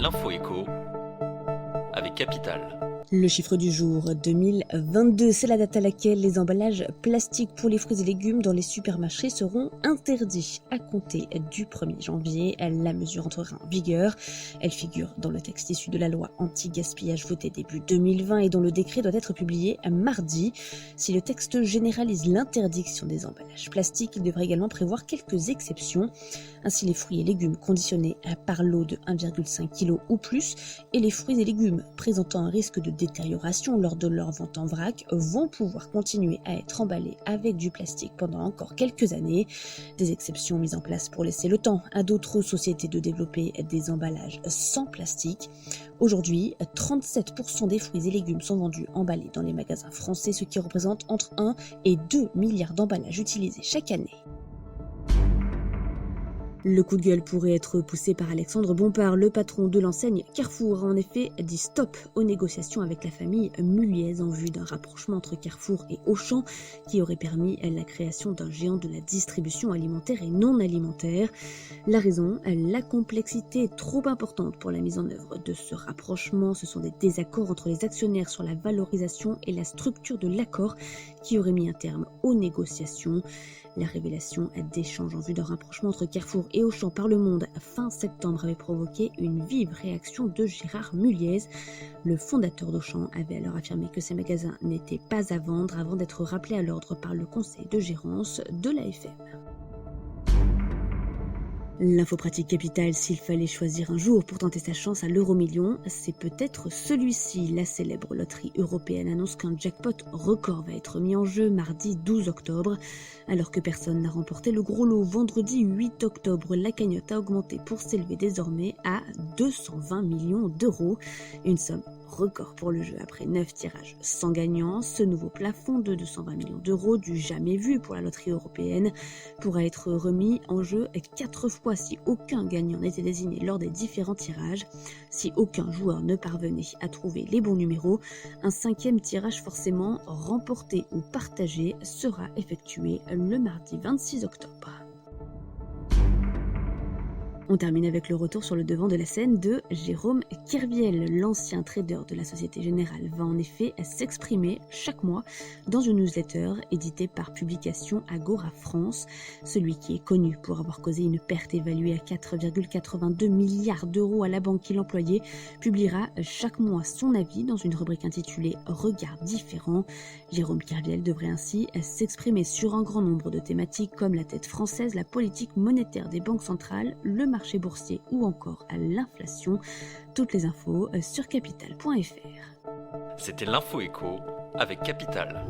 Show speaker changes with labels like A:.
A: L'info écho avec Capital.
B: Le chiffre du jour 2022, c'est la date à laquelle les emballages plastiques pour les fruits et légumes dans les supermarchés seront interdits à compter du 1er janvier. La mesure entrera en vigueur. Elle figure dans le texte issu de la loi anti-gaspillage votée début 2020 et dont le décret doit être publié mardi. Si le texte généralise l'interdiction des emballages plastiques, il devrait également prévoir quelques exceptions. Ainsi, les fruits et légumes conditionnés par lot de 1,5 kg ou plus et les fruits et légumes présentant un risque de détérioration lors de leur vente en vrac vont pouvoir continuer à être emballés avec du plastique pendant encore quelques années. Des exceptions mises en place pour laisser le temps à d'autres sociétés de développer des emballages sans plastique. Aujourd'hui, 37% des fruits et légumes sont vendus emballés dans les magasins français, ce qui représente entre 1 et 2 milliards d'emballages utilisés chaque année. Le coup de gueule pourrait être poussé par Alexandre Bompard. Le patron de l'enseigne Carrefour a en effet dit stop aux négociations avec la famille Mulliez en vue d'un rapprochement entre Carrefour et Auchan qui aurait permis la création d'un géant de la distribution alimentaire et non alimentaire. La raison, la complexité trop importante pour la mise en œuvre de ce rapprochement. Ce sont des désaccords entre les actionnaires sur la valorisation et la structure de l'accord qui aurait mis un terme aux négociations. La révélation d'échanges en vue d'un rapprochement entre Carrefour et Auchan par Le Monde fin septembre avait provoqué une vive réaction de Gérard Mulliez. Le fondateur d'Auchan avait alors affirmé que ces magasins n'étaient pas à vendre avant d'être rappelés à l'ordre par le conseil de gérance de l'AFM. L'info pratique capitale, s'il fallait choisir un jour pour tenter sa chance à l'euro-million, c'est peut-être celui-ci. La célèbre loterie européenne annonce qu'un jackpot record va être mis en jeu mardi 12 octobre. Alors que personne n'a remporté le gros lot vendredi 8 octobre, la cagnotte a augmenté pour s'élever désormais à 220 millions d'euros. Une somme record pour le jeu après 9 tirages sans gagnant. Ce nouveau plafond de 220 millions d'euros, du jamais vu pour la loterie européenne, pourra être remis en jeu 4 fois si aucun gagnant n'était désigné lors des différents tirages. Si aucun joueur ne parvenait à trouver les bons numéros, un 5e tirage forcément remporté ou partagé sera effectué le mardi 26 octobre. On termine avec le retour sur le devant de la scène de Jérôme Kerviel. L'ancien trader de la Société Générale va en effet s'exprimer chaque mois dans une newsletter éditée par Publication Agora France. Celui qui est connu pour avoir causé une perte évaluée à 4,82 milliards d'euros à la banque qu'il employait publiera chaque mois son avis dans une rubrique intitulée « Regards différents ». Jérôme Kerviel devrait ainsi s'exprimer sur un grand nombre de thématiques comme la dette française, la politique monétaire des banques centrales, le marché boursier ou encore à l'inflation. Toutes les infos sur capital.fr.
A: C'était l'info écho avec Capital.